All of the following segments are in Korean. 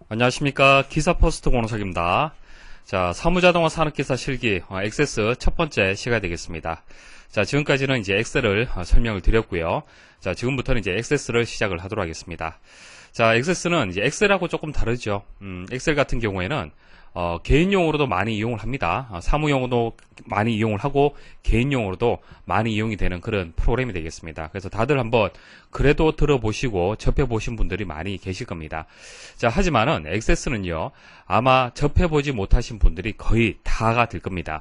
안녕하십니까. 기사포스트 공호석입니다. 자, 사무자동화 산업기사 실기 액세스 첫 번째 시간이 되겠습니다. 자, 지금까지는 이제 엑셀을 설명을 드렸고요. 자, 지금부터는 이제 액세스를 시작을 하도록 하겠습니다. 자, 액세스는 이제 엑셀하고 조금 다르죠. 엑셀 같은 경우에는 개인용으로도 많이 이용을 합니다. 사무용으로도 많이 이용을 하고 개인용으로도 많이 이용이 되는 그런 프로그램이 되겠습니다. 그래서 다들 한번 그래도 들어보시고 접해보신 분들이 많이 계실 겁니다. 자, 하지만은 액세스는요, 아마 접해보지 못하신 분들이 거의 다가 될 겁니다.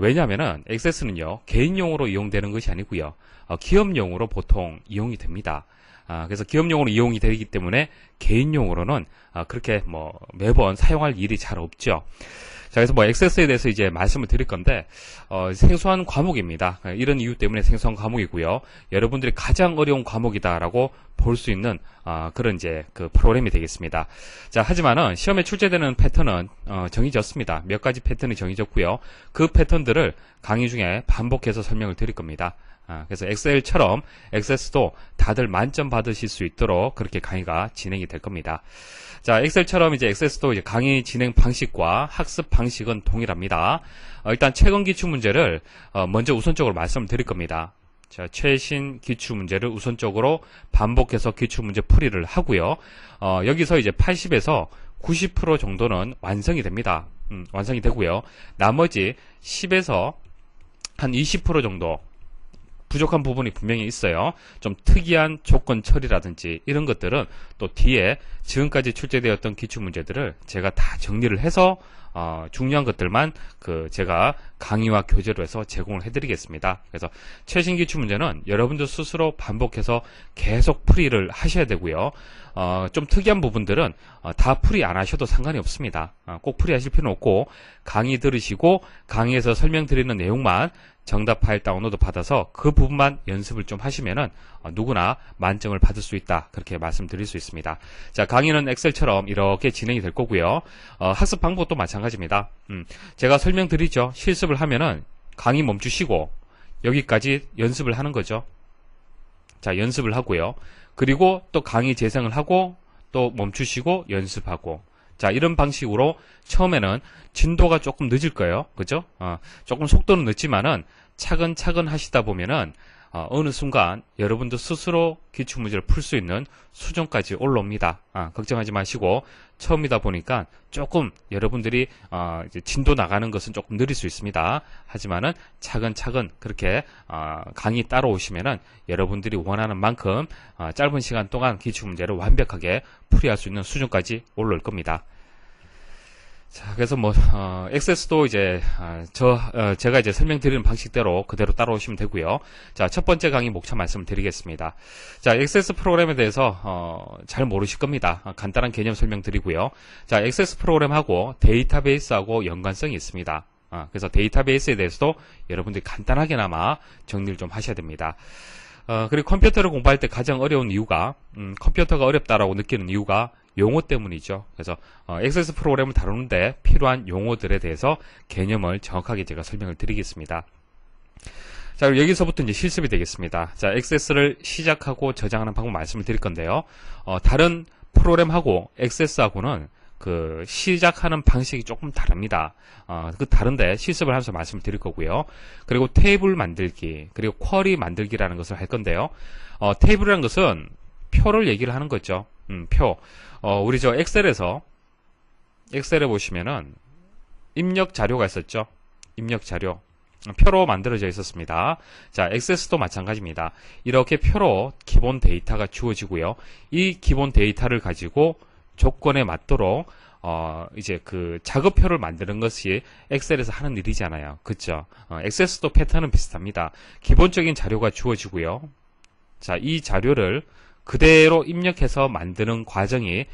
왜냐하면은 액세스는요, 개인용으로 이용되는 것이 아니고요, 기업용으로 보통 이용이 됩니다. 그래서 기업용으로 이용이 되기 때문에 개인용으로는 그렇게 매번 사용할 일이 잘 없죠. 자, 그래서 액세스에 대해서 이제 말씀을 드릴 건데, 생소한 과목입니다. 이런 이유 때문에 생소한 과목이고요. 여러분들이 가장 어려운 과목이다라고 볼 수 있는, 그런 이제 그 프로그램이 되겠습니다. 자, 하지만은 시험에 출제되는 패턴은, 정해졌습니다. 몇 가지 패턴이 정해졌고요. 그 패턴들을 강의 중에 반복해서 설명을 드릴 겁니다. 그래서 엑셀처럼 액세스도 다들 만점 받으실 수 있도록 그렇게 강의가 진행이 될 겁니다. 자, 엑셀처럼 이제 액세스도 이제 강의 진행 방식과 학습 방식은 동일합니다. 일단 최근 기출 문제를 먼저 우선적으로 말씀을 드릴 겁니다. 자, 최신 기출 문제를 우선적으로 반복해서 기출 문제 풀이를 하고요. 여기서 이제 80에서 90% 정도는 완성이 됩니다. 완성이 되고요. 나머지 10에서 한 20% 정도 부족한 부분이 분명히 있어요. 좀 특이한 조건 처리라든지 이런 것들은 또 뒤에 지금까지 출제되었던 기출문제들을 제가 다 정리를 해서 중요한 것들만 제가 강의와 교재로 해서 제공을 해드리겠습니다. 그래서 최신 기출문제는 여러분들 스스로 반복해서 계속 풀이를 하셔야 되고요. 좀 특이한 부분들은 다 풀이 안 하셔도 상관이 없습니다. 꼭 풀이하실 필요는 없고 강의 들으시고 강의에서 설명드리는 내용만 정답 파일 다운로드 받아서 그 부분만 연습을 좀 하시면은 누구나 만점을 받을 수 있다, 그렇게 말씀드릴 수 있습니다. 자, 강의는 엑셀처럼 이렇게 진행이 될 거고요. 학습 방법도 마찬가지입니다. 제가 설명드리죠. 실습을 하면은 강의 멈추시고 여기까지 연습을 하는 거죠. 자, 연습을 하고요. 그리고 또 강의 재생을 하고 또 멈추시고 연습하고, 자, 이런 방식으로 처음에는 진도가 조금 늦을 거예요. 그죠? 조금 속도는 늦지만은 차근차근 하시다 보면은 어느 순간 여러분도 스스로 기출문제를 풀 수 있는 수준까지 올라옵니다. 걱정하지 마시고, 처음이다 보니까 조금 여러분들이 이제 진도 나가는 것은 조금 느릴 수 있습니다. 하지만은 차근차근 그렇게 강의 따라오시면은 여러분들이 원하는 만큼 짧은 시간 동안 기출문제를 완벽하게 풀이할 수 있는 수준까지 올라올 겁니다. 자, 그래서 액세스도 이제, 제가 이제 설명드리는 방식대로 그대로 따라오시면 되고요. 자, 첫 번째 강의 목차 말씀을 드리겠습니다. 자, 액세스 프로그램에 대해서, 잘 모르실 겁니다. 간단한 개념 설명드리고요. 자, 액세스 프로그램하고 데이터베이스하고 연관성이 있습니다. 그래서 데이터베이스에 대해서도 여러분들이 간단하게나마 정리를 좀 하셔야 됩니다. 그리고 컴퓨터를 공부할 때 가장 어려운 이유가, 컴퓨터가 어렵다라고 느끼는 이유가 용어 때문이죠. 그래서 액세스 프로그램을 다루는데 필요한 용어들에 대해서 개념을 정확하게 제가 설명을 드리겠습니다. 자, 그리고 여기서부터 이제 실습이 되겠습니다. 자, 액세스를 시작하고 저장하는 방법 말씀을 드릴 건데요. 다른 프로그램하고 액세스하고는 시작하는 방식이 조금 다릅니다. 다른데 실습을 하면서 말씀을 드릴 거고요. 그리고 테이블 만들기, 그리고 쿼리 만들기라는 것을 할 건데요. 테이블이라는 것은 표를 얘기를 하는 거죠. 표. 우리 엑셀에 보시면은 입력 자료가 있었죠. 입력 자료. 표로 만들어져 있었습니다. 자, 액세스도 마찬가지입니다. 이렇게 표로 기본 데이터가 주어지고요. 이 기본 데이터를 가지고 조건에 맞도록 이제 작업표를 만드는 것이 엑셀에서 하는 일이잖아요. 그쵸? 액세스도 패턴은 비슷합니다. 기본적인 자료가 주어지고요. 자, 이 자료를 그대로 입력해서 만드는 과정이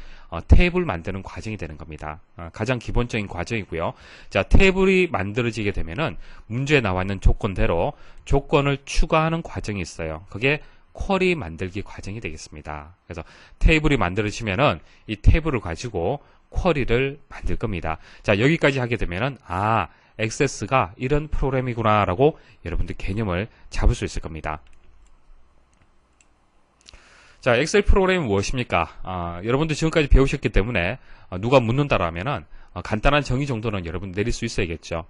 테이블 만드는 과정이 되는 겁니다. 가장 기본적인 과정이고요. 자, 테이블이 만들어지게 되면은 문제에 나와 있는 조건대로 조건을 추가하는 과정이 있어요. 그게 쿼리 만들기 과정이 되겠습니다. 그래서 테이블이 만들어지면은 이 테이블을 가지고 쿼리를 만들 겁니다. 자, 여기까지 하게 되면은 액세스가 이런 프로그램이구나 라고 여러분들 개념을 잡을 수 있을 겁니다. 자, 엑셀 프로그램이 무엇입니까? 여러분들 지금까지 배우셨기 때문에 누가 묻는다라면은 간단한 정의 정도는 여러분 내릴 수 있어야겠죠.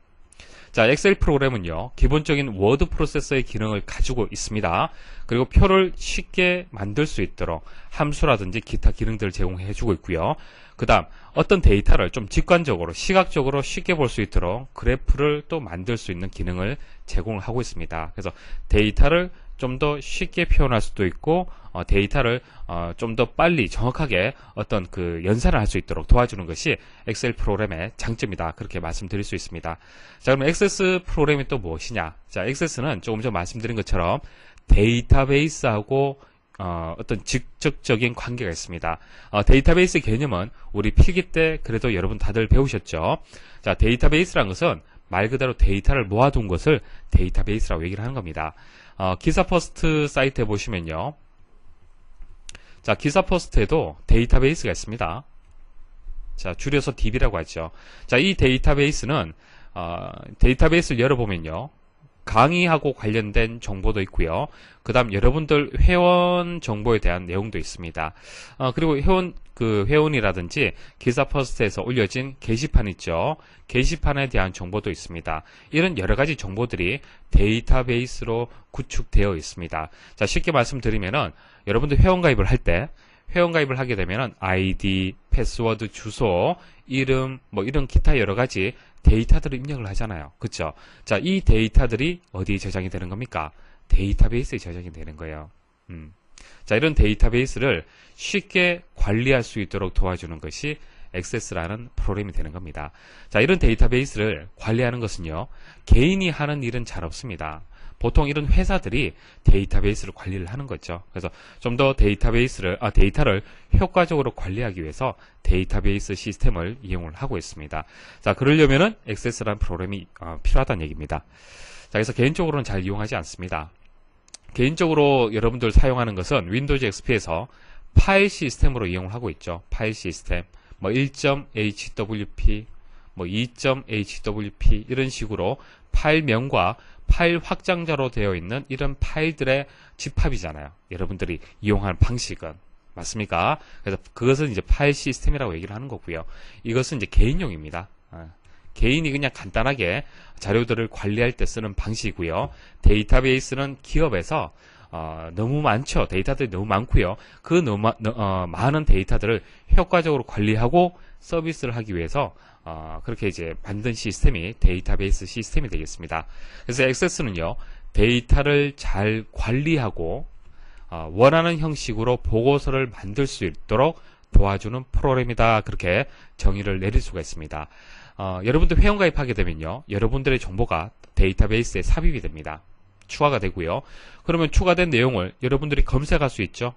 자, 엑셀 프로그램은요, 기본적인 워드 프로세서의 기능을 가지고 있습니다. 그리고 표를 쉽게 만들 수 있도록 함수라든지 기타 기능들을 제공해주고 있고요. 그 다음, 어떤 데이터를 좀 직관적으로, 시각적으로 쉽게 볼 수 있도록 그래프를 또 만들 수 있는 기능을 제공을 하고 있습니다. 그래서 데이터를 좀 더 쉽게 표현할 수도 있고, 데이터를 좀 더 빨리 정확하게 어떤 그 연산을 할 수 있도록 도와주는 것이 엑셀 프로그램의 장점이다. 그렇게 말씀드릴 수 있습니다. 자, 그럼 액세스 프로그램이 또 무엇이냐? 자, 액세스는 조금 전 말씀드린 것처럼 데이터베이스하고 어떤 직접적인 관계가 있습니다. 데이터베이스 개념은 우리 필기 때 그래도 여러분 다들 배우셨죠? 자, 데이터베이스란 것은 말 그대로 데이터를 모아둔 것을 데이터베이스라고 얘기를 하는 겁니다. 기사퍼스트 사이트에 보시면요. 자, 기사퍼스트에도 데이터베이스가 있습니다. 자, 줄여서 DB라고 하죠. 자, 이 데이터베이스는 데이터베이스를 열어보면요. 강의하고 관련된 정보도 있고요. 그 다음 여러분들 회원 정보에 대한 내용도 있습니다. 그리고 회원이라든지 기사퍼스트에서 올려진 게시판 있죠. 게시판에 대한 정보도 있습니다. 이런 여러 가지 정보들이 데이터베이스로 구축되어 있습니다. 자, 쉽게 말씀드리면은 여러분들 회원가입을 할 때 회원가입을 하게 되면은 아이디, 패스워드, 주소, 이름, 뭐 이런 기타 여러 가지 데이터들을 입력을 하잖아요. 그쵸? 자, 이 데이터들이 어디에 저장이 되는 겁니까? 데이터베이스에 저장이 되는 거예요. 자, 이런 데이터베이스를 쉽게 관리할 수 있도록 도와주는 것이 액세스라는 프로그램이 되는 겁니다. 자, 이런 데이터베이스를 관리하는 것은요, 개인이 하는 일은 잘 없습니다. 보통 이런 회사들이 데이터베이스를 관리를 하는 거죠. 그래서 좀 더 데이터를 효과적으로 관리하기 위해서 데이터베이스 시스템을 이용을 하고 있습니다. 자, 그러려면은 액세스라는 프로그램이 필요하다는 얘기입니다. 자, 그래서 개인적으로는 잘 이용하지 않습니다. 개인적으로 여러분들 사용하는 것은 윈도우즈 XP에서 파일 시스템으로 이용을 하고 있죠. 파일 시스템, 뭐 1.hwp, 뭐 2.hwp 이런 식으로 파일명과 파일 확장자로 되어 있는 이런 파일들의 집합이잖아요. 여러분들이 이용하는 방식은. 맞습니까? 그래서 그것은 이제 파일 시스템이라고 얘기를 하는 거고요. 이것은 이제 개인용입니다. 개인이 그냥 간단하게 자료들을 관리할 때 쓰는 방식이고요. 데이터베이스는 기업에서 너무 많죠. 데이터들이 너무 많고요. 그 너무 많은 데이터들을 효과적으로 관리하고 서비스를 하기 위해서 그렇게 이제 만든 시스템이 데이터베이스 시스템이 되겠습니다. 그래서 액세스는요, 데이터를 잘 관리하고 원하는 형식으로 보고서를 만들 수 있도록 도와주는 프로그램이다. 그렇게 정의를 내릴 수가 있습니다. 여러분들 회원가입하게 되면요, 여러분들의 정보가 데이터베이스에 삽입이 됩니다. 추가가 되고요. 그러면 추가된 내용을 여러분들이 검색할 수 있죠.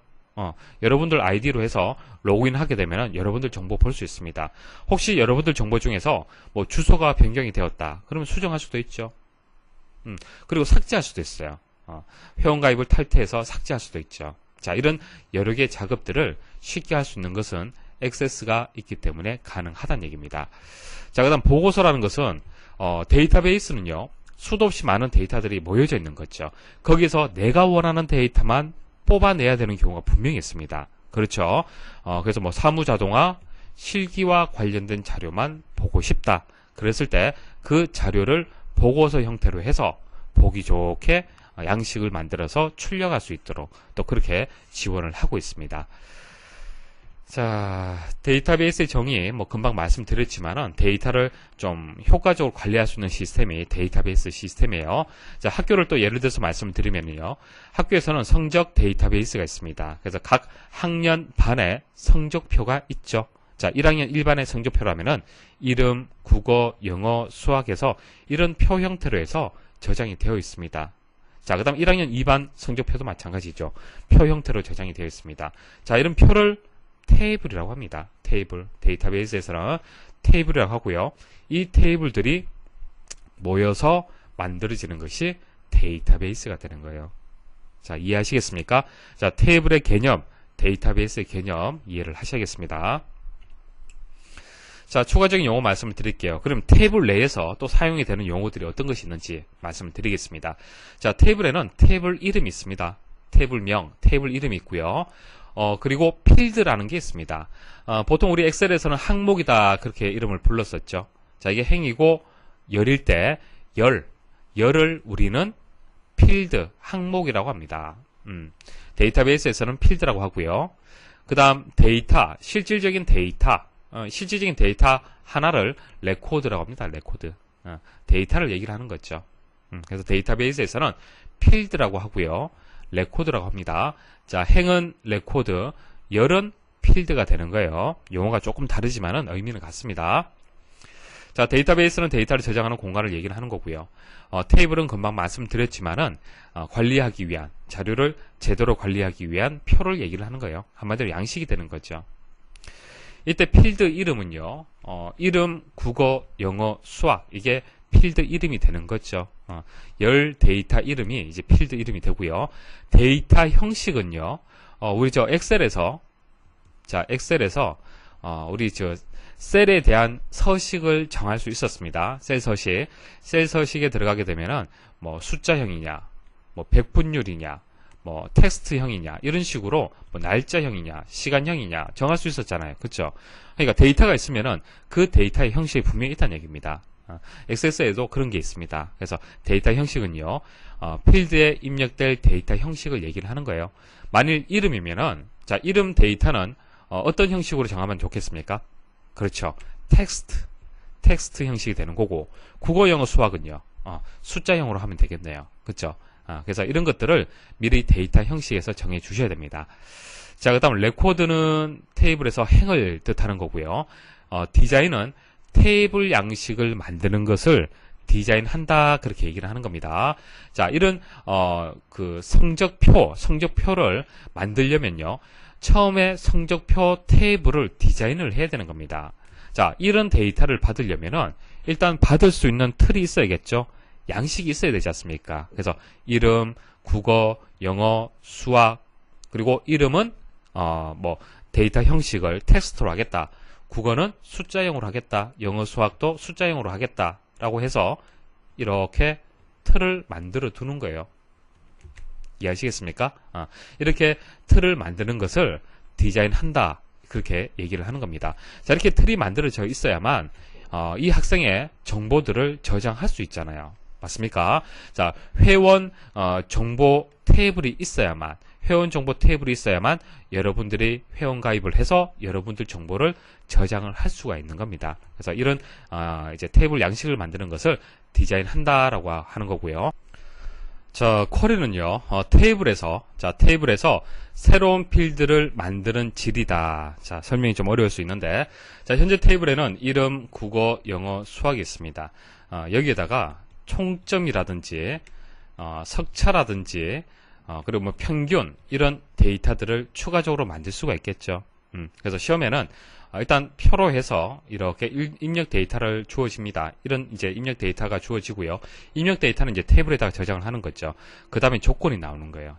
여러분들 아이디로 해서 로그인하게 되면 여러분들 정보 볼 수 있습니다. 혹시 여러분들 정보 중에서 뭐 주소가 변경이 되었다. 그러면 수정할 수도 있죠. 그리고 삭제할 수도 있어요. 회원가입을 탈퇴해서 삭제할 수도 있죠. 자, 이런 여러 개의 작업들을 쉽게 할 수 있는 것은 액세스가 있기 때문에 가능하다는 얘기입니다. 자, 그 다음 보고서라는 것은 데이터베이스는요, 수도 없이 많은 데이터들이 모여져 있는 거죠. 거기서 내가 원하는 데이터만 뽑아내야 되는 경우가 분명히 있습니다. 그렇죠? 그래서 뭐 사무자동화, 실기와 관련된 자료만 보고 싶다. 그랬을 때 그 자료를 보고서 형태로 해서 보기 좋게 양식을 만들어서 출력할 수 있도록 또 그렇게 지원을 하고 있습니다. 자, 데이터베이스의 정의 뭐 금방 말씀드렸지만은 데이터를 좀 효과적으로 관리할 수 있는 시스템이 데이터베이스 시스템이에요. 자, 학교를 또 예를 들어서 말씀드리면요, 학교에서는 성적 데이터베이스가 있습니다. 그래서 각 학년 반에 성적표가 있죠. 자, 1학년 1반의 성적표라면은 이름, 국어, 영어, 수학에서 이런 표 형태로 해서 저장이 되어 있습니다. 자, 그 다음 1학년 2반 성적표도 마찬가지죠. 표 형태로 저장이 되어 있습니다. 자, 이런 표를 테이블이라고 합니다. 테이블. 데이터베이스에서는 테이블이라고 하고요. 이 테이블들이 모여서 만들어지는 것이 데이터베이스가 되는 거예요. 자, 이해하시겠습니까? 자, 테이블의 개념, 데이터베이스의 개념 이해를 하셔야겠습니다. 자, 추가적인 용어 말씀을 드릴게요. 그럼 테이블 내에서 또 사용이 되는 용어들이 어떤 것이 있는지 말씀을 드리겠습니다. 자, 테이블에는 테이블 이름이 있습니다. 테이블명, 테이블 이름이 있고요. 그리고 필드라는 게 있습니다. 보통 우리 엑셀에서는 항목이다 그렇게 이름을 불렀었죠. 자, 이게 행이고 열일 때 열을 우리는 필드, 항목이라고 합니다. 데이터베이스에서는 필드라고 하고요. 그 다음 데이터, 실질적인 데이터 하나를 레코드라고 합니다. 레코드. 데이터를 얘기를 하는 거죠. 그래서 데이터베이스에서는 필드라고 하고요. 레코드라고 합니다. 자, 행은 레코드, 열은 필드가 되는 거예요. 용어가 조금 다르지만은 의미는 같습니다. 자, 데이터베이스는 데이터를 저장하는 공간을 얘기를 하는 거고요. 테이블은 금방 말씀드렸지만은 관리하기 위한, 자료를 제대로 관리하기 위한 표를 얘기를 하는 거예요. 한마디로 양식이 되는 거죠. 이때 필드 이름은요, 이름, 국어, 영어, 수학, 이게 필드 이름이 되는 거죠. 열 데이터 이름이 이제 필드 이름이 되고요. 데이터 형식은요, 우리 엑셀에서 우리 셀에 대한 서식을 정할 수 있었습니다. 셀 서식에 들어가게 되면은 뭐 숫자형이냐, 뭐 백분율이냐, 뭐 텍스트형이냐 이런 식으로 뭐 날짜형이냐, 시간형이냐 정할 수 있었잖아요. 그렇죠? 그러니까 데이터가 있으면은 그 데이터의 형식이 분명히 있다는 얘기입니다. 엑셀에도 그런 게 있습니다. 그래서 데이터 형식은요, 필드에 입력될 데이터 형식을 얘기를 하는 거예요. 만일 이름이면은, 자, 이름 데이터는 어떤 형식으로 정하면 좋겠습니까? 그렇죠. 텍스트 형식이 되는 거고, 국어, 영어, 수학은요, 숫자형으로 하면 되겠네요. 그렇죠? 그래서 이런 것들을 미리 데이터 형식에서 정해 주셔야 됩니다. 자, 그 다음 레코드는 테이블에서 행을 뜻하는 거고요. 디자인은 테이블 양식을 만드는 것을 디자인한다 그렇게 얘기를 하는 겁니다. 자, 이런 그 성적표를 만들려면요, 처음에 성적표 테이블을 디자인을 해야 되는 겁니다. 자, 이런 데이터를 받으려면은 일단 받을 수 있는 틀이 있어야겠죠. 양식이 있어야 되지 않습니까? 그래서 이름, 국어, 영어, 수학, 그리고 이름은 뭐 데이터 형식을 텍스트로 하겠다. 국어는 숫자형으로 하겠다. 영어, 수학도 숫자형으로 하겠다라고 해서 이렇게 틀을 만들어 두는 거예요. 이해하시겠습니까? 이렇게 틀을 만드는 것을 디자인한다. 그렇게 얘기를 하는 겁니다. 자, 이렇게 틀이 만들어져 있어야만 이 학생의 정보들을 저장할 수 있잖아요. 맞습니까? 자, 회원 정보 테이블이 있어야만, 회원 정보 테이블이 있어야만 여러분들이 회원 가입을 해서 여러분들 정보를 저장을 할 수가 있는 겁니다. 그래서 이런 이제 테이블 양식을 만드는 것을 디자인한다라고 하는 거고요. 자, 쿼리는요, 테이블에서 새로운 필드를 만드는 질이다. 자, 설명이 좀 어려울 수 있는데, 자, 현재 테이블에는 이름, 국어, 영어, 수학이 있습니다. 여기에다가 총점이라든지, 석차라든지, 그리고 뭐 평균, 이런 데이터들을 추가적으로 만들 수가 있겠죠. 그래서 시험에는 일단 표로 해서 이렇게 입력 데이터를 주어집니다. 이런 이제 입력 데이터가 주어지고요. 입력 데이터는 이제 테이블에다가 저장을 하는 거죠. 그 다음에 조건이 나오는 거예요.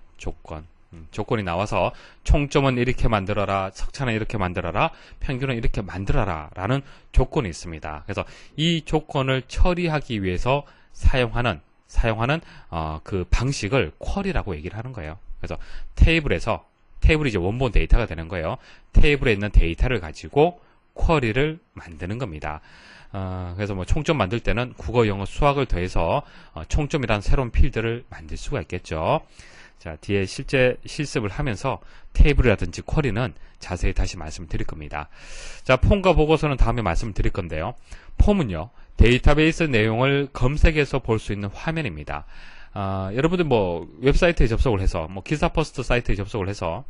조건이 나와서 총점은 이렇게 만들어라, 석차는 이렇게 만들어라, 평균은 이렇게 만들어라 라는 조건이 있습니다. 그래서 이 조건을 처리하기 위해서 사용하는 그 방식을 쿼리라고 얘기를 하는 거예요. 그래서 테이블이 이제 원본 데이터가 되는 거예요. 테이블에 있는 데이터를 가지고 쿼리를 만드는 겁니다. 그래서 뭐 총점 만들 때는 국어, 영어, 수학을 더해서 총점이라는 새로운 필드를 만들 수가 있겠죠. 자, 뒤에 실제 실습을 하면서 테이블이라든지 쿼리는 자세히 다시 말씀드릴 겁니다. 자, 폼과 보고서는 다음에 말씀드릴 건데요. 폼은요, 데이터베이스 내용을 검색해서 볼 수 있는 화면입니다. 여러분들 뭐 웹사이트에 접속을 해서, 뭐 기사포스트 사이트에 접속을 해서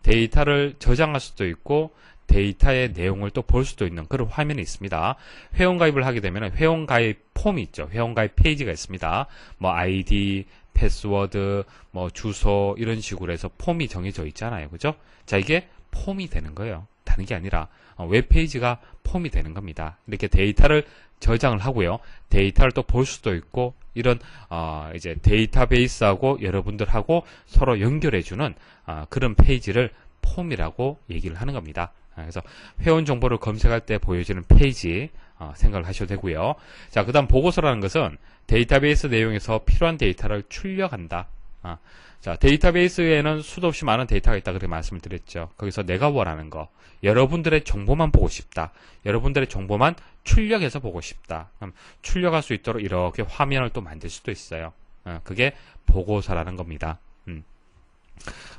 데이터를 저장할 수도 있고 데이터의 내용을 또 볼 수도 있는 그런 화면이 있습니다. 회원가입을 하게 되면 회원가입 폼이 있죠. 회원가입 페이지가 있습니다. 뭐 아이디, 패스워드, 뭐 주소 이런 식으로 해서 폼이 정해져 있잖아요. 그죠? 자, 이게 폼이 되는 거예요. 다른 게 아니라 웹페이지가 폼이 되는 겁니다. 이렇게 데이터를 저장을 하고요. 데이터를 또 볼 수도 있고 이런 이제 데이터베이스하고 여러분들하고 서로 연결해주는 그런 페이지를 폼이라고 얘기를 하는 겁니다. 그래서 회원 정보를 검색할 때 보여지는 페이지 생각을 하셔도 되고요. 자, 그 다음 보고서라는 것은 데이터베이스 내용에서 필요한 데이터를 출력한다. 자, 데이터베이스에는 수도 없이 많은 데이터가 있다 그렇게 말씀을 드렸죠. 거기서 내가 원하는 거, 여러분들의 정보만 보고 싶다. 여러분들의 정보만 출력해서 보고 싶다. 그럼 출력할 수 있도록 이렇게 화면을 또 만들 수도 있어요. 그게 보고서라는 겁니다.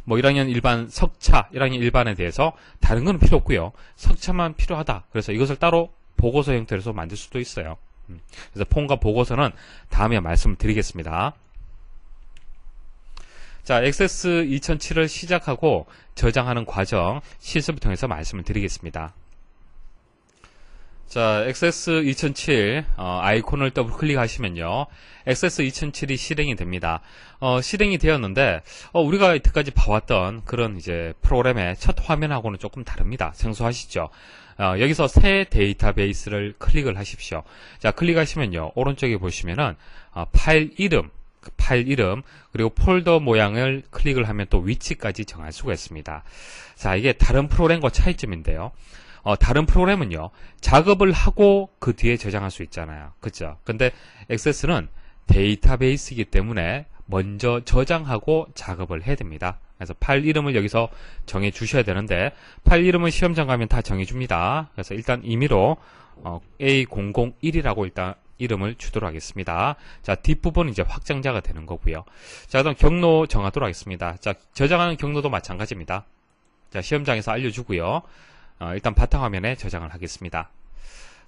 뭐 1학년 일반 석차, 1학년 일반에 대해서 다른 건 필요 없고요. 석차만 필요하다. 그래서 이것을 따로 보고서 형태로 만들 수도 있어요. 그래서 폼과 보고서는 다음에 말씀을 드리겠습니다. 자, 액세스 2007을 시작하고 저장하는 과정 실습을 통해서 말씀을 드리겠습니다. 자, 액세스 2007 아이콘을 더블 클릭하시면요, 액세스 2007이 실행이 됩니다. 실행이 되었는데 우리가 이때까지 봐왔던 그런 이제 프로그램의 첫 화면하고는 조금 다릅니다. 생소하시죠? 여기서 새 데이터베이스를 클릭을 하십시오. 자, 클릭하시면요, 오른쪽에 보시면은 파일 이름, 그리고 폴더 모양을 클릭을 하면 또 위치까지 정할 수가 있습니다. 자, 이게 다른 프로그램과 차이점인데요. 다른 프로그램은요, 작업을 하고 그 뒤에 저장할 수 있잖아요. 그죠? 근데 액세스는 데이터베이스이기 때문에 먼저 저장하고 작업을 해야 됩니다. 그래서 파일 이름을 여기서 정해 주셔야 되는데, 파일 이름은 시험장 가면 다 정해 줍니다. 그래서 일단 임의로 A001이라고 일단 이름을 주도록 하겠습니다. 자, 뒷부분은 이제 확장자가 되는 거고요. 자, 그다음 경로 정하도록 하겠습니다. 자, 저장하는 경로도 마찬가지입니다. 자, 시험장에서 알려주고요. 일단 바탕화면에 저장을 하겠습니다.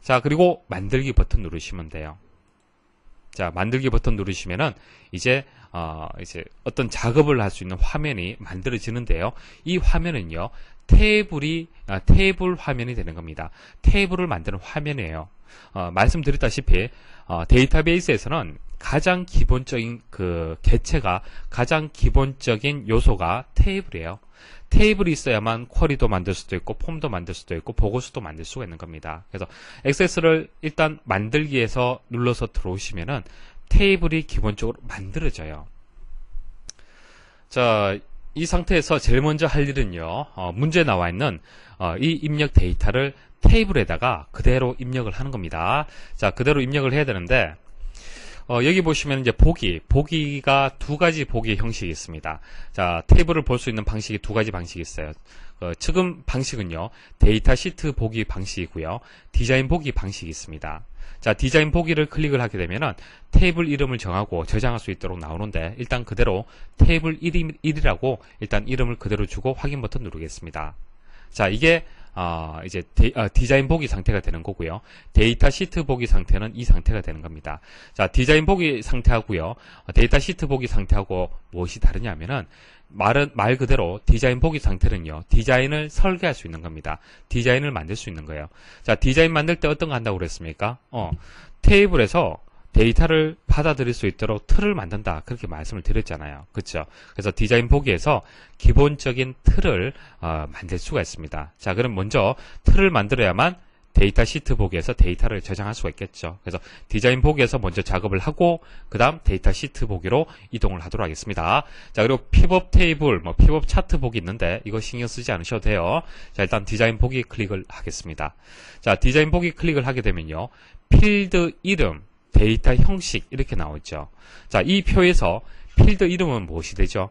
자, 그리고 만들기 버튼 누르시면 돼요. 자, 만들기 버튼 누르시면은 이제 어떤 작업을 할 수 있는 화면이 만들어지는데요. 이 화면은요, 테이블 화면이 되는 겁니다. 테이블을 만드는 화면이에요. 말씀드렸다시피 데이터베이스에서는 가장 기본적인 개체가, 가장 기본적인 요소가 테이블이에요. 테이블이 있어야만 쿼리도 만들 수도 있고 폼도 만들 수도 있고 보고서도 만들 수가 있는 겁니다. 그래서 액세스를 일단 만들기에서 눌러서 들어오시면은 테이블이 기본적으로 만들어져요. 자, 이 상태에서 제일 먼저 할 일은요, 문제에 나와 있는 이 입력 데이터를 테이블에다가 그대로 입력을 하는 겁니다. 자, 그대로 입력을 해야 되는데, 여기 보시면 이제 보기가 두 가지 보기 형식이 있습니다. 자, 테이블을 볼 수 있는 방식이 두 가지 방식이 있어요. 지금 방식은요, 데이터 시트 보기 방식이고요, 디자인 보기 방식이 있습니다. 자, 디자인 보기를 클릭을 하게 되면은 테이블 이름을 정하고 저장할 수 있도록 나오는데, 일단 그대로 테이블 1이라고 일단 이름을 그대로 주고 확인 버튼 누르겠습니다. 자, 이게 이제 디자인 보기 상태가 되는 거고요. 데이터 시트 보기 상태는 이 상태가 되는 겁니다. 자, 디자인 보기 상태하고요, 데이터 시트 보기 상태하고 무엇이 다르냐면은, 말 그대로 디자인 보기 상태는요, 디자인을 설계할 수 있는 겁니다. 디자인을 만들 수 있는 거예요. 자, 디자인 만들 때 어떤 거 한다고 그랬습니까? 테이블에서 데이터를 받아들일 수 있도록 틀을 만든다, 그렇게 말씀을 드렸잖아요. 그렇죠? 그래서 디자인 보기에서 기본적인 틀을 만들 수가 있습니다. 자, 그럼 먼저 틀을 만들어야만 데이터 시트 보기에서 데이터를 저장할 수가 있겠죠. 그래서 디자인 보기에서 먼저 작업을 하고 그 다음 데이터 시트 보기로 이동을 하도록 하겠습니다. 자, 그리고 픽업 테이블, 픽업 차트 보기 있는데 이거 신경 쓰지 않으셔도 돼요. 자, 일단 디자인 보기 클릭을 하겠습니다. 자, 디자인 보기 클릭을 하게 되면요, 필드 이름, 데이터 형식 이렇게 나오죠. 자, 이 표에서 필드 이름은 무엇이 되죠?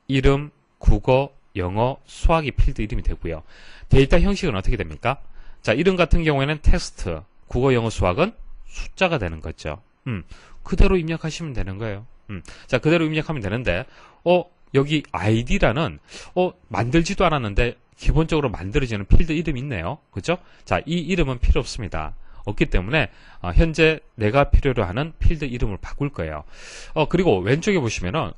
이름, 국어, 영어, 수학이 필드 이름이 되고요. 데이터 형식은 어떻게 됩니까? 자, 이름 같은 경우에는 텍스트, 국어, 영어, 수학은 숫자가 되는 거죠. 그대로 입력하시면 되는 거예요. 자, 그대로 입력하면 되는데, 여기 id라는, 만들지도 않았는데, 기본적으로 만들어지는 필드 이름이 있네요. 그죠? 자, 이 이름은 필요 없습니다. 없기 때문에, 현재 내가 필요로 하는 필드 이름을 바꿀 거예요. 그리고 왼쪽에 보시면은,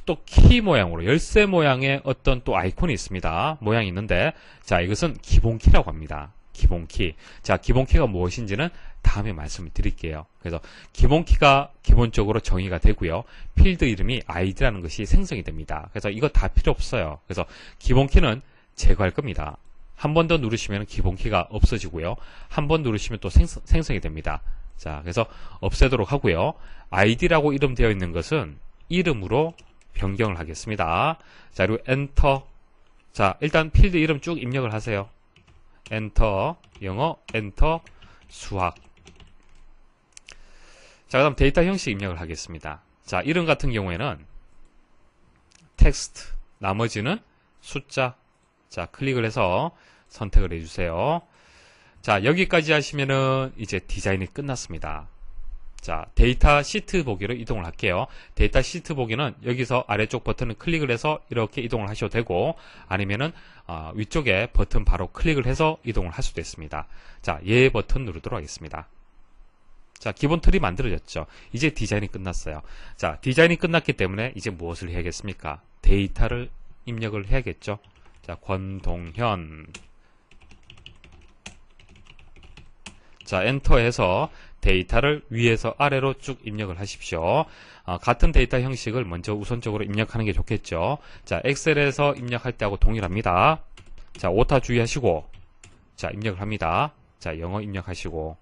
또 키 모양으로, 열쇠 모양의 어떤 또 아이콘이 있습니다. 모양이 있는데, 자, 이것은 기본키라고 합니다. 기본키. 자, 기본키가 무엇인지는 다음에 말씀을 드릴게요. 그래서 기본키가 기본적으로 정의가 되고요. 필드 이름이 id라는 것이 생성이 됩니다. 그래서 이거 다 필요 없어요. 그래서 기본키는 제거할 겁니다. 한 번 더 누르시면 기본키가 없어지고요. 한 번 누르시면 또 생성이 됩니다. 자, 그래서 없애도록 하고요. id라고 이름되어 있는 것은 이름으로 변경을 하겠습니다. 자, 그리고 엔터. 자, 일단 필드 이름 쭉 입력을 하세요. 엔터, 영어, 엔터, 수학. 자, 그 다음 데이터 형식 입력을 하겠습니다. 자, 이름 같은 경우에는 텍스트, 나머지는 숫자. 자, 클릭을 해서 선택을 해주세요. 자, 여기까지 하시면은 이제 디자인이 끝났습니다. 자, 데이터 시트 보기로 이동을 할게요. 데이터 시트 보기는 여기서 아래쪽 버튼을 클릭을 해서 이렇게 이동을 하셔도 되고, 아니면은 위쪽에 버튼 바로 클릭을 해서 이동을 할 수도 있습니다. 자, 예 버튼 누르도록 하겠습니다. 자, 기본 틀이 만들어졌죠. 이제 디자인이 끝났어요. 자, 디자인이 끝났기 때문에 이제 무엇을 해야겠습니까? 데이터를 입력을 해야겠죠. 자, 권동현. 자, 엔터해서 데이터를 위에서 아래로 쭉 입력을 하십시오. 같은 데이터 형식을 먼저 우선적으로 입력하는 게 좋겠죠. 자, 엑셀에서 입력할 때하고 동일합니다. 자, 오타 주의하시고, 자, 입력을 합니다. 자, 영어 입력하시고,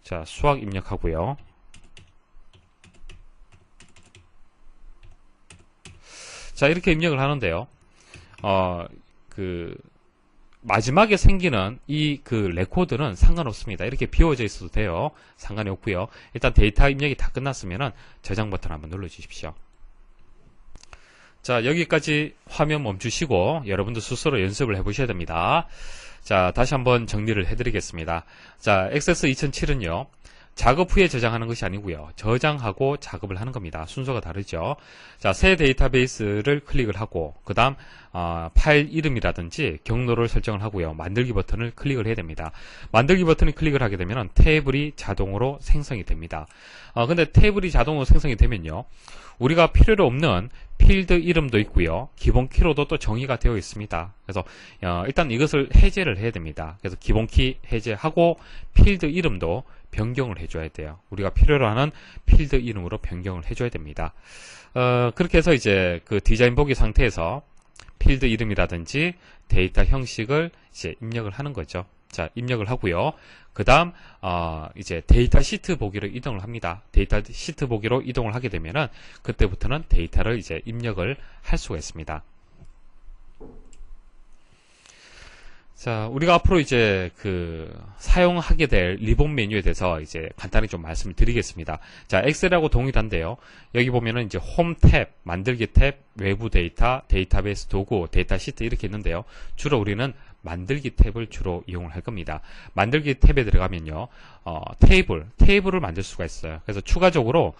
자, 수학 입력하고요. 자, 이렇게 입력을 하는데요. 마지막에 생기는 이 레코드는 상관없습니다. 이렇게 비워져 있어도 돼요. 상관이 없고요. 일단 데이터 입력이 다 끝났으면은 저장 버튼 한번 눌러 주십시오. 자, 여기까지 화면 멈추시고 여러분도 스스로 연습을 해 보셔야 됩니다. 자, 다시 한번 정리를 해 드리겠습니다. 자, 액세스 2007은요. 작업 후에 저장하는 것이 아니고요. 저장하고 작업을 하는 겁니다. 순서가 다르죠. 자, 새 데이터베이스를 클릭을 하고 그 다음 파일 이름이라든지 경로를 설정을 하고요. 만들기 버튼을 클릭을 해야 됩니다. 만들기 버튼을 클릭을 하게 되면 테이블이 자동으로 생성이 됩니다. 근데 테이블이 자동으로 생성이 되면요. 우리가 필요로 없는 필드 이름도 있고요. 기본 키로도 또 정의가 되어 있습니다. 그래서 일단 이것을 해제를 해야 됩니다. 그래서 기본 키 해제하고 필드 이름도 변경을 해줘야 돼요. 우리가 필요로 하는 필드 이름으로 변경을 해줘야 됩니다. 그렇게 해서 이제 그 디자인 보기 상태에서 필드 이름이라든지 데이터 형식을 이제 입력을 하는 거죠. 자, 입력을 하고요. 그 다음 이제 데이터 시트 보기로 이동을 합니다. 데이터 시트 보기로 이동을 하게 되면은 그때부터는 데이터를 이제 입력을 할 수가 있습니다. 자, 우리가 앞으로 이제 사용하게 될 리본 메뉴에 대해서 이제 간단히 좀 말씀을 드리겠습니다. 자, 엑셀하고 동일한데요. 여기 보면은 이제 홈 탭, 만들기 탭, 외부 데이터, 데이터베이스 도구, 데이터 시트 이렇게 있는데요. 주로 우리는 만들기 탭을 주로 이용을 할 겁니다. 만들기 탭에 들어가면요. 테이블을 만들 수가 있어요. 그래서 추가적으로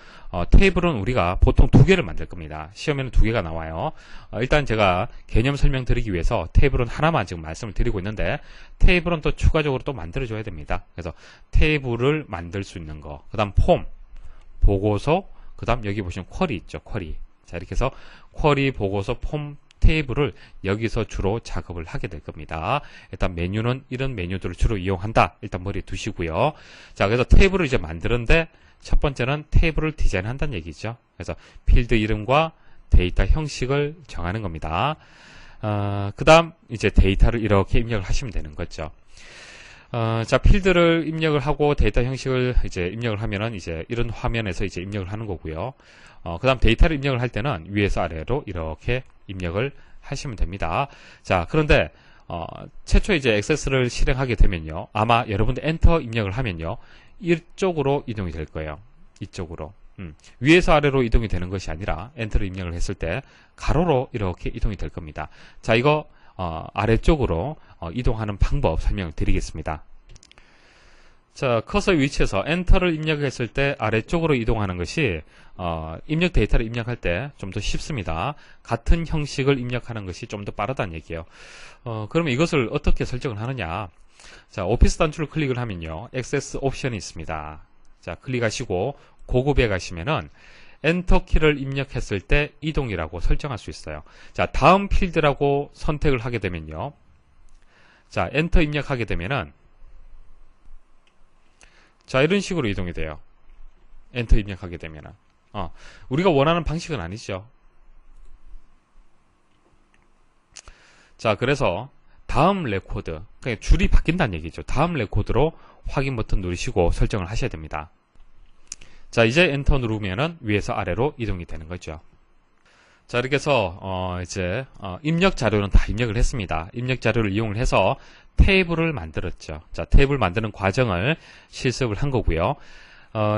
테이블은 우리가 보통 2개를 만들 겁니다. 시험에는 2개가 나와요. 일단 제가 개념 설명드리기 위해서 테이블은 하나만 지금 말씀을 드리고 있는데 테이블은 또 추가적으로 또 만들어줘야 됩니다. 그래서 테이블을 만들 수 있는 거, 그 다음 폼, 보고서, 그 다음 여기 보시면 쿼리 있죠. 쿼리. 자, 이렇게 해서 쿼리, 보고서, 폼, 테이블을 여기서 주로 작업을 하게 될 겁니다. 일단 메뉴는 이런 메뉴들을 주로 이용한다. 일단 머리에 두시고요. 자, 그래서 테이블을 이제 만드는데 첫 번째는 테이블을 디자인한다는 얘기죠. 그래서 필드 이름과 데이터 형식을 정하는 겁니다. 그 다음 이제 데이터를 이렇게 입력을 하시면 되는 거죠. 자, 필드를 입력을 하고 데이터 형식을 이제 입력을 하면은 이제 이런 화면에서 이제 입력을 하는 거고요. 그 다음 데이터를 입력을 할 때는 위에서 아래로 이렇게 입력을 하시면 됩니다. 자, 그런데 최초 이제 액세스를 실행하게 되면요. 아마 여러분들 엔터 입력을 하면요. 이쪽으로 이동이 될 거예요. 이쪽으로. 위에서 아래로 이동이 되는 것이 아니라 엔터를 입력을 했을 때 가로로 이렇게 이동이 될 겁니다. 자, 이거 아래쪽으로 이동하는 방법 설명을 드리겠습니다. 자, 커서의 위치에서 엔터를 입력했을 때 아래쪽으로 이동하는 것이 입력 데이터를 입력할 때 좀 더 쉽습니다. 같은 형식을 입력하는 것이 좀 더 빠르다는 얘기예요. 그러면 이것을 어떻게 설정을 하느냐? 자, 오피스 단추를 클릭을 하면요. 액세스 옵션이 있습니다. 자, 클릭하시고 고급에 가시면은 엔터 키를 입력했을 때 이동이라고 설정할 수 있어요. 자, 다음 필드라고 선택을 하게 되면요. 자, 엔터 입력하게 되면은 자, 이런 식으로 이동이 돼요. 엔터 입력하게 되면은 우리가 원하는 방식은 아니죠. 자, 그래서 다음 레코드, 그러니까 줄이 바뀐다는 얘기죠. 다음 레코드로 확인 버튼 누르시고 설정을 하셔야 됩니다. 자, 이제 엔터 누르면은 위에서 아래로 이동이 되는 거죠. 자, 이렇게 해서 이제 입력 자료는 다 입력을 했습니다. 입력 자료를 이용을 해서 테이블을 만들었죠. 자, 테이블 만드는 과정을 실습을 한 거고요.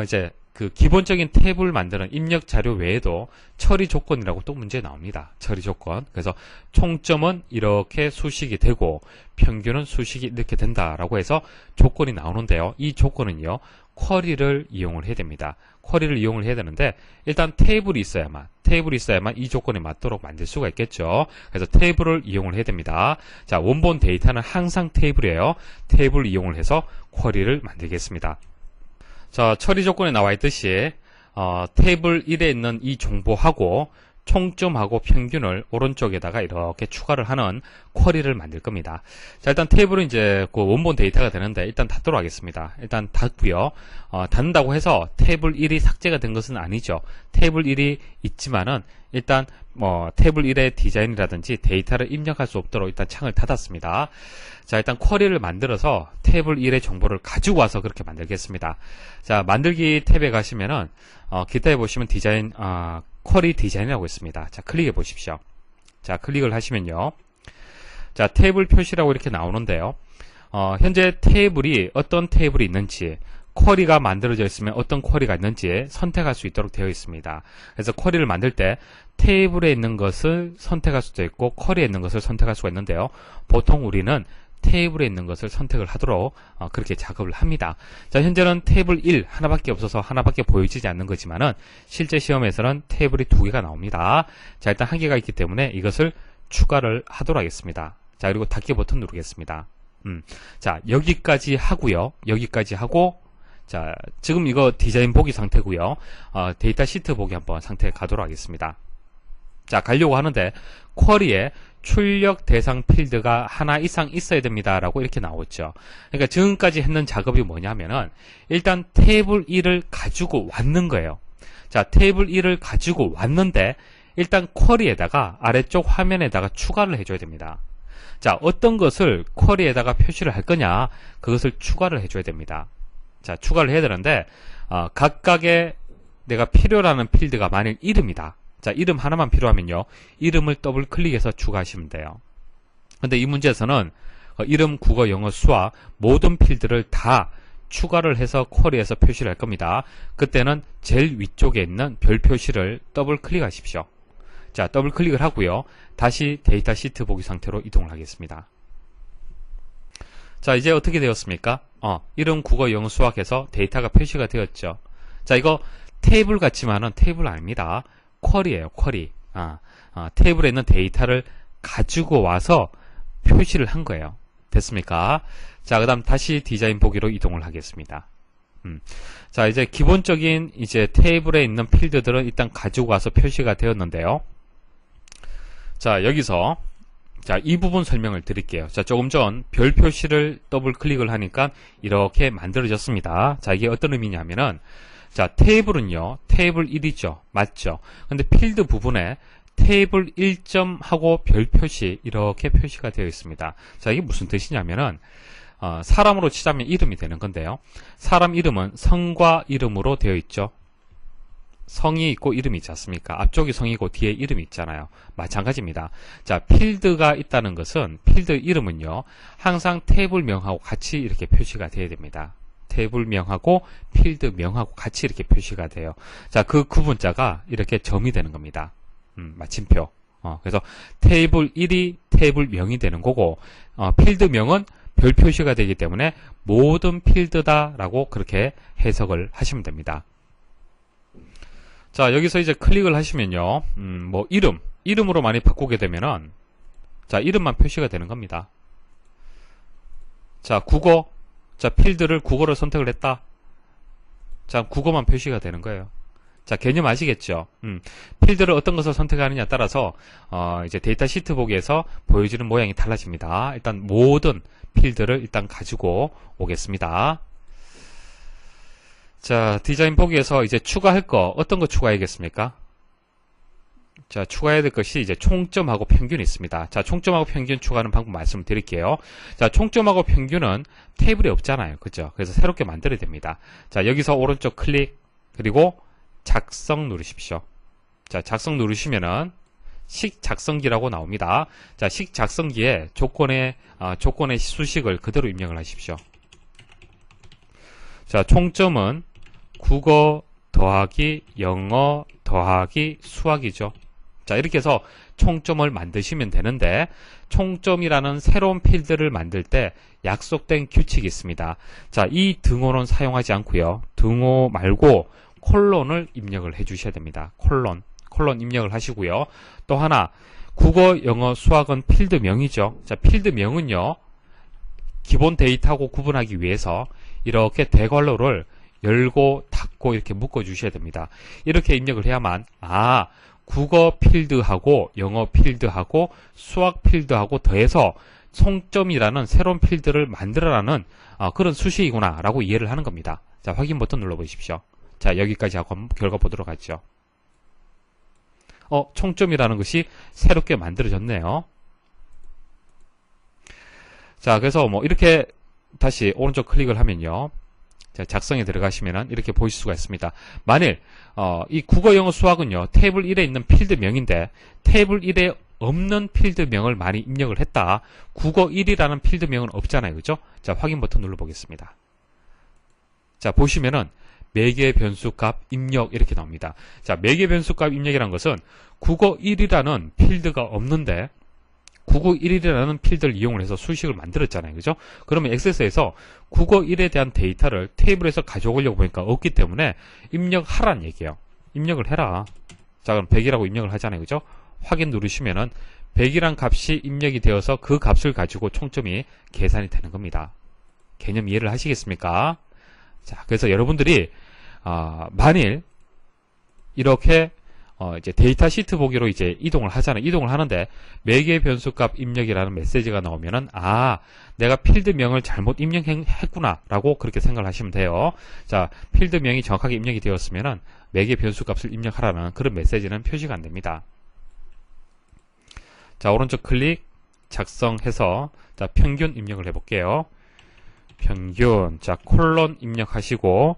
이제 그 기본적인 탭을 만드는 입력 자료 외에도 처리 조건이라고 또 문제 나옵니다. 처리 조건. 그래서 총점은 이렇게 수식이 되고 평균은 수식이 이렇게 된다라고 해서 조건이 나오는데요. 이 조건은요, 쿼리를 이용을 해야 됩니다. 쿼리를 이용을 해야 되는데 일단 테이블이 있어야만 이 조건에 맞도록 만들 수가 있겠죠. 그래서 테이블을 이용을 해야 됩니다. 자, 원본 데이터는 항상 테이블이에요. 테이블을 이용을 해서 쿼리를 만들겠습니다. 자, 처리 조건에 나와 있듯이 테이블 1에 있는 이 정보하고 총점하고 평균을 오른쪽에다가 이렇게 추가를 하는 쿼리를 만들 겁니다. 자, 일단 테이블은 이제 그 원본 데이터가 되는데 일단 닫도록 하겠습니다. 일단 닫고요. 닫는다고 해서 테이블 1이 삭제가 된 것은 아니죠. 테이블 1이 있지만은 일단 테이블 1의 디자인이라든지 데이터를 입력할 수 없도록 일단 창을 닫았습니다. 자, 일단 쿼리를 만들어서 테이블 1의 정보를 가지고 와서 그렇게 만들겠습니다. 자, 만들기 탭에 가시면은 기타에 보시면 디자인 쿼리 디자인이라고 있습니다. 자, 클릭해 보십시오. 자, 클릭을 하시면요. 자, 테이블 표시라고 이렇게 나오는데요. 현재 테이블이 어떤 테이블이 있는지, 쿼리가 만들어져 있으면 어떤 쿼리가 있는지 선택할 수 있도록 되어 있습니다. 그래서 쿼리를 만들 때 테이블에 있는 것을 선택할 수도 있고 쿼리에 있는 것을 선택할 수가 있는데요. 보통 우리는 테이블에 있는 것을 선택을 하도록 그렇게 작업을 합니다. 자, 현재는 테이블 1 하나밖에 없어서 하나밖에 보여지지 않는 거지만은 실제 시험에서는 테이블이 2개가 나옵니다. 자, 일단 1개가 있기 때문에 이것을 추가를 하도록 하겠습니다. 자, 그리고 닫기 버튼 누르겠습니다. 자, 여기까지 하고요. 여기까지 하고, 자, 지금 이거 디자인 보기 상태고요. 데이터 시트 보기 한번 상태에 가도록 하겠습니다. 자, 가려고 하는데 쿼리에 출력 대상 필드가 하나 이상 있어야 됩니다 라고 이렇게 나오죠. 그러니까 지금까지 했는 작업이 뭐냐면은 일단 테이블 1을 가지고 왔는 거예요. 자, 테이블 1을 가지고 왔는데 일단 쿼리에다가 아래쪽 화면에다가 추가를 해줘야 됩니다. 자, 어떤 것을 쿼리에다가 표시를 할 거냐, 그것을 추가를 해줘야 됩니다. 자, 추가를 해야 되는데 각각의 내가 필요로 하는 필드가 만일 이름이다. 자, 이름 하나만 필요하면요, 이름을 더블 클릭해서 추가하시면 돼요. 근데 이 문제에서는 이름, 국어, 영어, 수학 모든 필드를 다 추가를 해서 쿼리에서 표시를 할 겁니다. 그때는 제일 위쪽에 있는 별 표시를 더블 클릭하십시오. 자, 더블 클릭을 하고요. 다시 데이터 시트 보기 상태로 이동을 하겠습니다. 자, 이제 어떻게 되었습니까? 이름, 국어, 영어, 수학 해서 데이터가 표시가 되었죠. 자, 이거 테이블 같지만은 테이블 아닙니다. 쿼리예요, 쿼리. 테이블에 있는 데이터를 가지고 와서 표시를 한 거예요. 됐습니까? 자, 그 다음 다시 디자인 보기로 이동을 하겠습니다. 자, 이제 기본적인 이제 테이블에 있는 필드들은 일단 가지고 와서 표시가 되었는데요. 자, 여기서 자, 이 부분 설명을 드릴게요. 자, 조금 전 별 표시를 더블 클릭을 하니까 이렇게 만들어졌습니다. 자, 이게 어떤 의미냐면은, 자, 테이블은요, 테이블 1이죠. 맞죠? 근데 필드 부분에 테이블 1점 하고 별 표시 이렇게 표시가 되어 있습니다. 자, 이게 무슨 뜻이냐면은 사람으로 치자면 이름이 되는 건데요. 사람 이름은 성과 이름으로 되어 있죠. 성이 있고 이름이 있지 않습니까? 앞쪽이 성이고 뒤에 이름이 있잖아요. 마찬가지입니다. 자, 필드가 있다는 것은 필드 이름은요, 항상 테이블명하고 같이 이렇게 표시가 되어야 됩니다. 테이블명하고 필드명하고 같이 이렇게 표시가 돼요. 자, 그 구분자가 이렇게 점이 되는 겁니다. 마침표. 그래서 테이블 1이 테이블명이 되는 거고, 필드명은 별 표시가 되기 때문에 모든 필드다라고 그렇게 해석을 하시면 됩니다. 자, 여기서 이제 클릭을 하시면요, 뭐 이름으로 많이 바꾸게 되면은, 자, 이름만 표시가 되는 겁니다. 자, 국어, 자, 필드를 국어로 선택을 했다. 자, 국어만 표시가 되는 거예요. 자, 개념 아시겠죠? 필드를 어떤 것을 선택하느냐에 따라서 이제 데이터 시트 보기에서 보여지는 모양이 달라집니다. 일단 모든 필드를 일단 가지고 오겠습니다. 자, 디자인 보기에서 이제 추가할 거, 어떤 거 추가해야겠습니까? 자, 추가해야 될 것이 이제 총점하고 평균이 있습니다. 자, 총점하고 평균 추가하는 방법 말씀드릴게요. 자, 총점하고 평균은 테이블에 없잖아요. 그죠? 그래서 새롭게 만들어야 됩니다. 자, 여기서 오른쪽 클릭, 그리고 작성 누르십시오. 자, 작성 누르시면은 식 작성기라고 나옵니다. 자, 식 작성기에 조건의 수식을 그대로 입력을 하십시오. 자, 총점은 국어 더하기 영어 더하기 수학이죠. 자, 이렇게 해서 총점을 만드시면 되는데, 총점이라는 새로운 필드를 만들 때 약속된 규칙이 있습니다. 자, 이 등호는 사용하지 않고요. 등호 말고 콜론을 입력을 해 주셔야 됩니다. 콜론 입력을 하시고요. 또 하나, 국어, 영어, 수학은 필드명이죠. 자, 필드명은요, 기본 데이터하고 구분하기 위해서 이렇게 대괄호를 열고 닫고 이렇게 묶어 주셔야 됩니다. 이렇게 입력을 해야만, 국어 필드하고 영어 필드하고 수학 필드하고 더해서 총점이라는 새로운 필드를 만들어라는 그런 수식이구나 라고 이해를 하는 겁니다. 자, 확인 버튼 눌러 보십시오. 자, 여기까지 하고 한번 결과 보도록 하죠. 총점이라는 것이 새롭게 만들어졌네요. 자, 그래서 뭐 이렇게 다시 오른쪽 클릭을 하면요, 자, 작성에 들어가시면은 이렇게 보실 수가 있습니다. 만일 이 국어, 영어, 수학은요, 테이블 1에 있는 필드명인데 테이블 1에 없는 필드명을 많이 입력을 했다. 국어 1이라는 필드명은 없잖아요, 그죠? 자, 확인 버튼 눌러 보겠습니다. 자, 보시면은 매개 변수값 입력 이렇게 나옵니다. 자, 매개 변수값 입력이라는 것은 국어 1이라는 필드가 없는데 국어 1이라는 필드를 이용을 해서 수식을 만들었잖아요, 그죠? 그러면 액세스에서 국어 1에 대한 데이터를 테이블에서 가져오려고 보니까 없기 때문에 입력하라는 얘기예요. 입력을 해라. 자, 그럼 100이라고 입력을 하잖아요, 그죠? 확인 누르시면은 100이란 값이 입력이 되어서 그 값을 가지고 총점이 계산이 되는 겁니다. 개념 이해를 하시겠습니까? 자, 그래서 여러분들이 만일 이렇게 이제 데이터 시트 보기로 이제 이동을 하잖아요. 이동을 하는데 매개 변수값 입력이라는 메시지가 나오면은 내가 필드명을 잘못 입력했구나 라고 그렇게 생각을 하시면 돼요. 자, 필드명이 정확하게 입력이 되었으면은 매개 변수값을 입력하라는 그런 메시지는 표시가 안 됩니다. 자, 오른쪽 클릭 작성해서 자, 평균 입력을 해볼게요. 평균. 자, 콜론 입력하시고,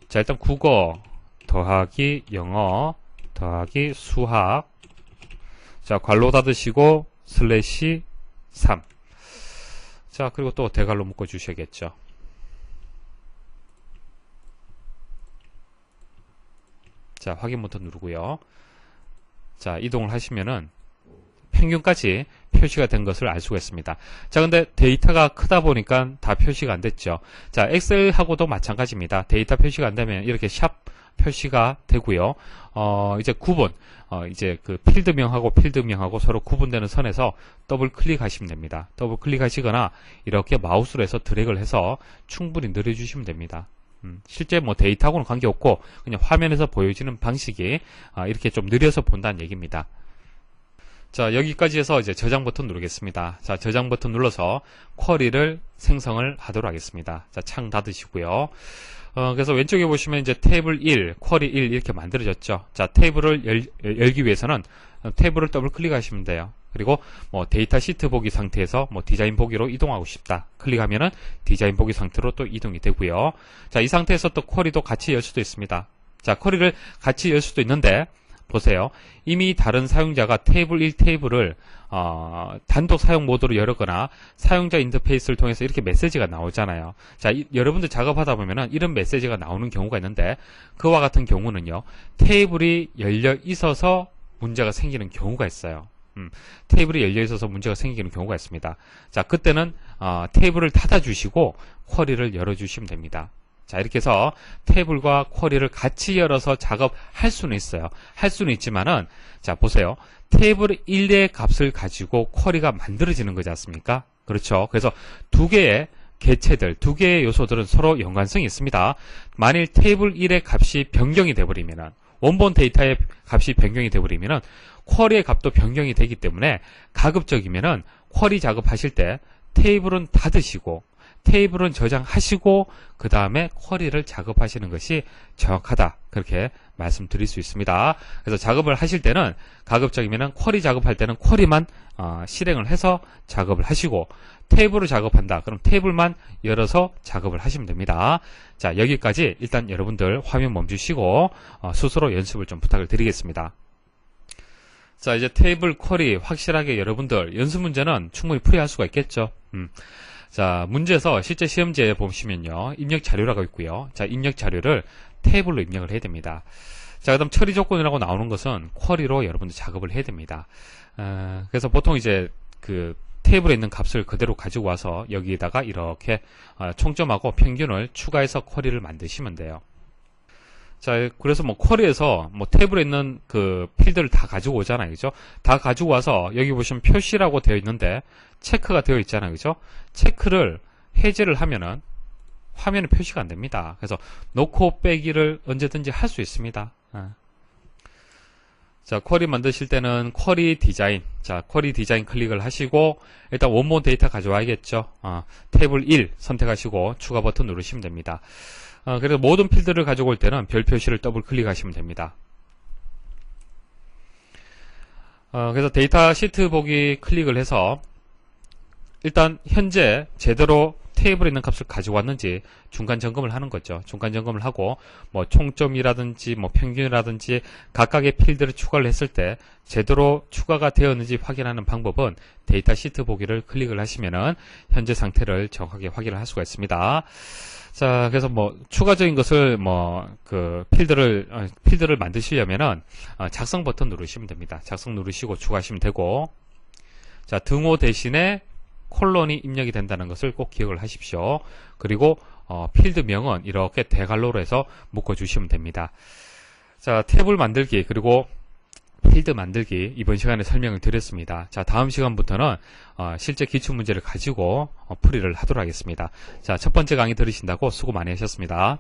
자, 일단 국어 더하기 영어 더하기 수학. 자, 괄호 닫으시고 슬래시 3. 자, 그리고 또 대괄호 묶어 주셔야겠죠. 자, 확인 버튼 누르고요. 자, 이동을 하시면은 평균까지 표시가 된 것을 알 수가 있습니다. 자, 근데 데이터가 크다 보니까 다 표시가 안 됐죠. 자, 엑셀하고도 마찬가지입니다. 데이터 표시가 안 되면 이렇게 샵 표시가 되고요. 이제 구분, 이제 그 필드명하고 서로 구분되는 선에서 더블 클릭하시면 됩니다. 더블 클릭하시거나 이렇게 마우스로 해서 드래그를 해서 충분히 늘려주시면 됩니다. 실제 뭐 데이터하고는 관계없고 그냥 화면에서 보여지는 방식이 이렇게 좀 느려서 본다는 얘기입니다. 자, 여기까지 해서 이제 저장 버튼 누르겠습니다. 자, 저장 버튼 눌러서 쿼리를 생성을 하도록 하겠습니다. 자, 창 닫으시고요. 그래서 왼쪽에 보시면 이제 테이블 1, 쿼리 1 이렇게 만들어졌죠. 자, 테이블을 열기 위해서는 테이블을 더블 클릭하시면 돼요. 그리고 뭐 데이터 시트 보기 상태에서 뭐 디자인 보기로 이동하고 싶다. 클릭하면은 디자인 보기 상태로 또 이동이 되고요. 자, 이 상태에서 또 쿼리도 같이 열 수도 있습니다. 자, 쿼리를 같이 열 수도 있는데 보세요. 이미 다른 사용자가 테이블 1 테이블을 단독 사용 모드로 열었거나 사용자 인터페이스를 통해서 이렇게 메시지가 나오잖아요. 자, 여러분들 작업하다 보면은 이런 메시지가 나오는 경우가 있는데 그와 같은 경우는요. 테이블이 열려 있어서 문제가 생기는 경우가 있어요. 테이블이 열려 있어서 문제가 생기는 경우가 있습니다. 자, 그때는 테이블을 닫아 주시고 쿼리를 열어 주시면 됩니다. 자, 이렇게 해서 테이블과 쿼리를 같이 열어서 작업할 수는 있어요. 할 수는 있지만은, 자, 보세요. 테이블 1의 값을 가지고 쿼리가 만들어지는 거지 않습니까? 그렇죠. 그래서 두 개의 개체들, 두 개의 요소들은 서로 연관성이 있습니다. 만일 테이블 1의 값이 변경이 되어버리면은, 원본 데이터의 값이 변경이 되어버리면은, 쿼리의 값도 변경이 되기 때문에, 가급적이면은, 쿼리 작업하실 때, 테이블은 닫으시고, 테이블은 저장하시고 그 다음에 쿼리를 작업하시는 것이 정확하다. 그렇게 말씀드릴 수 있습니다. 그래서 작업을 하실 때는 가급적이면 쿼리 작업할 때는 쿼리만 실행을 해서 작업을 하시고 테이블을 작업한다. 그럼 테이블만 열어서 작업을 하시면 됩니다. 자, 여기까지 일단 여러분들 화면 멈추시고 스스로 연습을 좀 부탁을 드리겠습니다. 자, 이제 테이블 쿼리 확실하게 여러분들 연습 문제는 충분히 풀이할 수가 있겠죠. 자, 문제에서 실제 시험지에 보시면요. 입력 자료라고 있고요. 자, 입력 자료를 테이블로 입력을 해야 됩니다. 자, 그다음 처리 조건이라고 나오는 것은 쿼리로 여러분들 작업을 해야 됩니다. 그래서 보통 이제 그 테이블에 있는 값을 그대로 가지고 와서 여기에다가 이렇게 총점하고 평균을 추가해서 쿼리를 만드시면 돼요. 자, 그래서 뭐 쿼리에서 뭐 테이블에 있는 그 필드를 다 가지고 오잖아요. 그죠? 다 가지고 와서 여기 보시면 표시라고 되어 있는데 체크가 되어 있잖아요. 그죠? 체크를 해제를 하면은 화면에 표시가 안 됩니다. 그래서 놓고 빼기를 언제든지 할 수 있습니다. 자, 쿼리 만드실 때는 쿼리 디자인, 자, 쿼리 디자인 클릭을 하시고 일단 원본 데이터 가져와야겠죠. 테이블 1 선택하시고 추가 버튼 누르시면 됩니다. 그래서 모든 필드를 가져올 때는 별 표시를 더블 클릭하시면 됩니다. 그래서 데이터 시트 보기 클릭을 해서 일단 현재 제대로 테이블에 있는 값을 가지고 왔는지 중간 점검을 하는 거죠. 중간 점검을 하고 뭐 총점이라든지 뭐 평균이라든지 각각의 필드를 추가를 했을 때 제대로 추가가 되었는지 확인하는 방법은 데이터 시트 보기를 클릭을 하시면은 현재 상태를 정확하게 확인을 할 수가 있습니다. 자, 그래서 뭐 추가적인 것을 뭐 그 필드를 만드시려면은 작성 버튼 누르시면 됩니다. 작성 누르시고 추가하시면 되고, 자, 등호 대신에 콜론이 입력이 된다는 것을 꼭 기억을 하십시오. 그리고 필드명은 이렇게 대괄호로 해서 묶어주시면 됩니다. 자, 탭을 만들기 그리고 필드 만들기 이번 시간에 설명을 드렸습니다. 자, 다음 시간부터는 실제 기출문제를 가지고 풀이를 하도록 하겠습니다. 자, 첫 번째 강의 들으신다고 수고 많이 하셨습니다.